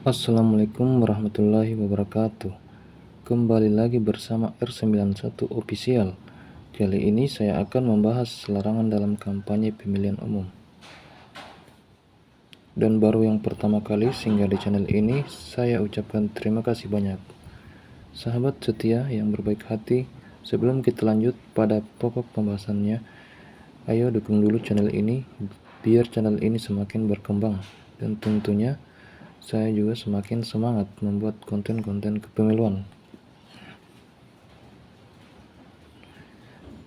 Assalamualaikum warahmatullahi wabarakatuh. Kembali lagi bersama R91 Official. Kali ini saya akan membahas larangan dalam kampanye pemilihan umum. Dan baru yang pertama kali singgah di channel ini, saya ucapkan terima kasih banyak. Sahabat setia yang berbaik hati, sebelum kita lanjut pada pokok pembahasannya, ayo dukung dulu channel ini biar channel ini semakin berkembang, dan tentunya saya juga semakin semangat membuat konten-konten kepemiluan.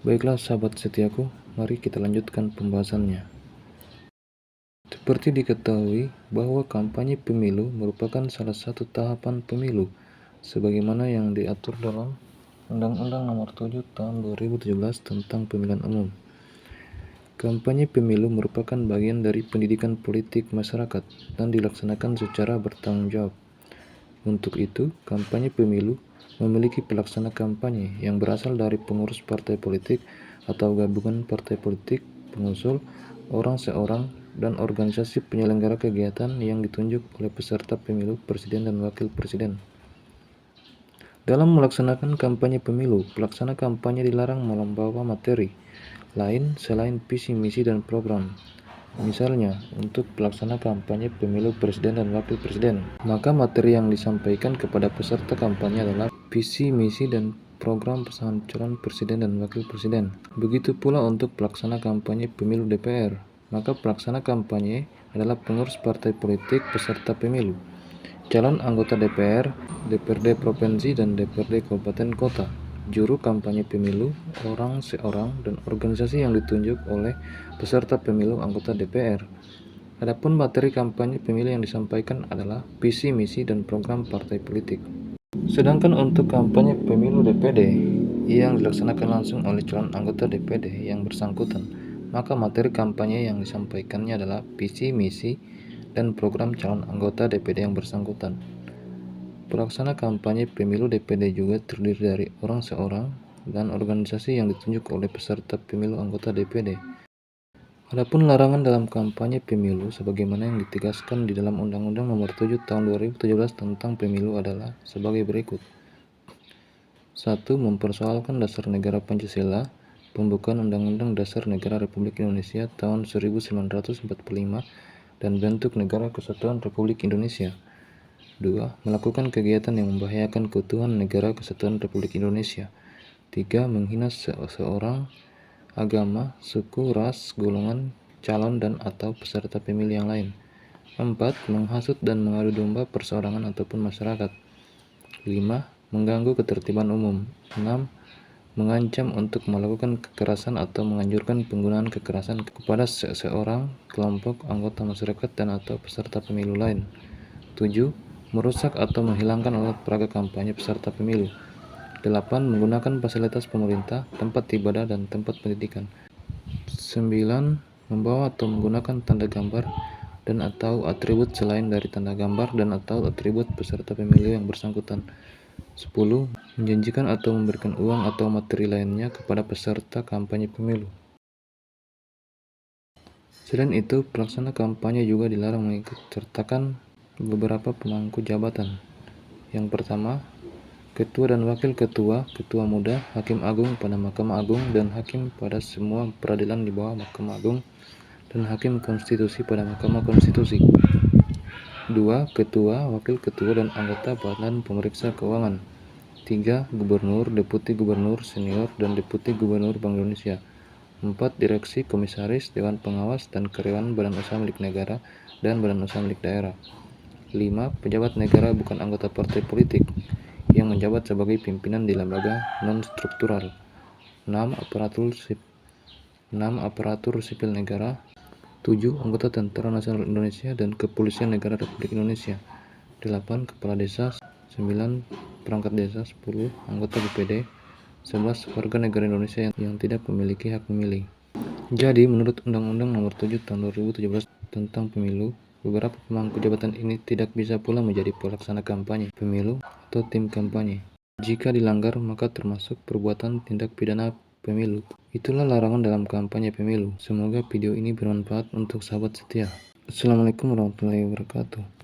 Baiklah sahabat setiaku, mari kita lanjutkan pembahasannya. Seperti diketahui bahwa kampanye pemilu merupakan salah satu tahapan pemilu sebagaimana yang diatur dalam Undang-Undang Nomor 7 Tahun 2017 tentang Pemilihan Umum. Kampanye pemilu merupakan bagian dari pendidikan politik masyarakat dan dilaksanakan secara bertanggung jawab. Untuk itu, kampanye pemilu memiliki pelaksana kampanye yang berasal dari pengurus partai politik atau gabungan partai politik, pengusul, orang seorang, dan organisasi penyelenggara kegiatan yang ditunjuk oleh peserta pemilu presiden dan wakil presiden. Dalam melaksanakan kampanye pemilu, pelaksana kampanye dilarang membawa materi lain selain visi misi dan program. Misalnya, untuk pelaksana kampanye pemilu presiden dan wakil presiden, maka materi yang disampaikan kepada peserta kampanye adalah visi misi dan program pasangan calon presiden dan wakil presiden. Begitu pula untuk pelaksana kampanye pemilu DPR, maka pelaksana kampanye adalah pengurus partai politik peserta pemilu, calon anggota DPR, DPRD provinsi dan DPRD kabupaten kota, juru kampanye pemilu, orang seorang, dan organisasi yang ditunjuk oleh peserta pemilu anggota DPR. Adapun materi kampanye pemilu yang disampaikan adalah visi misi dan program partai politik. Sedangkan untuk kampanye pemilu DPD yang dilaksanakan langsung oleh calon anggota DPD yang bersangkutan, maka materi kampanye yang disampaikannya adalah visi misi dan program calon anggota DPD yang bersangkutan. Pelaksana kampanye pemilu DPD juga terdiri dari orang seorang dan organisasi yang ditunjuk oleh peserta pemilu anggota DPD. Adapun larangan dalam kampanye pemilu sebagaimana yang ditegaskan di dalam Undang-Undang Nomor 7 Tahun 2017 tentang Pemilu adalah sebagai berikut. 1. Mempersoalkan dasar negara Pancasila, pembukaan Undang-Undang Dasar Negara Republik Indonesia tahun 1945 dan bentuk Negara Kesatuan Republik Indonesia. 2. Melakukan kegiatan yang membahayakan keutuhan negara kesatuan Republik Indonesia. 3. Menghina seorang, agama, suku, ras, golongan, calon dan atau peserta pemilu yang lain. 4. Menghasut dan mengadu domba perseorangan ataupun masyarakat. 5. Mengganggu ketertiban umum. 6. Mengancam untuk melakukan kekerasan atau menganjurkan penggunaan kekerasan kepada seseorang, kelompok, anggota masyarakat dan atau peserta pemilu lain. 7. Merusak atau menghilangkan alat peraga kampanye peserta pemilu. 8. Menggunakan fasilitas pemerintah, tempat ibadah, dan tempat pendidikan. 9. Membawa atau menggunakan tanda gambar dan atau atribut selain dari tanda gambar dan atau atribut peserta pemilu yang bersangkutan. 10. Menjanjikan atau memberikan uang atau materi lainnya kepada peserta kampanye pemilu. Selain itu, pelaksana kampanye juga dilarang mengikut sertakan beberapa pemangku jabatan. Yang pertama, ketua dan wakil ketua, ketua muda, hakim agung pada Mahkamah Agung dan hakim pada semua peradilan di bawah Mahkamah Agung dan hakim konstitusi pada Mahkamah Konstitusi. 2. Ketua, wakil ketua dan anggota Badan Pemeriksa Keuangan. 3. Gubernur, deputi gubernur senior dan deputi gubernur Bank Indonesia. 4. Direksi, komisaris, dewan pengawas dan karyawan badan usaha milik negara dan badan usaha milik daerah. 5. Pejabat negara bukan anggota partai politik yang menjabat sebagai pimpinan di lembaga non-struktural. 6. Aparatur sipil negara. 7. Anggota Tentara Nasional Indonesia dan Kepolisian Negara Republik Indonesia. 8. Kepala desa. 9. Perangkat desa. 10. Anggota BPD. 11. Warga negara Indonesia yang tidak memiliki hak memilih. Jadi, menurut Undang-Undang Nomor 7 Tahun 2017 tentang Pemilu, beberapa pemangku jabatan ini tidak bisa pula menjadi pelaksana kampanye pemilu atau tim kampanye. Jika dilanggar, maka termasuk perbuatan tindak pidana pemilu. Itulah larangan dalam kampanye pemilu. Semoga video ini bermanfaat untuk sahabat setia. Assalamualaikum warahmatullahi wabarakatuh.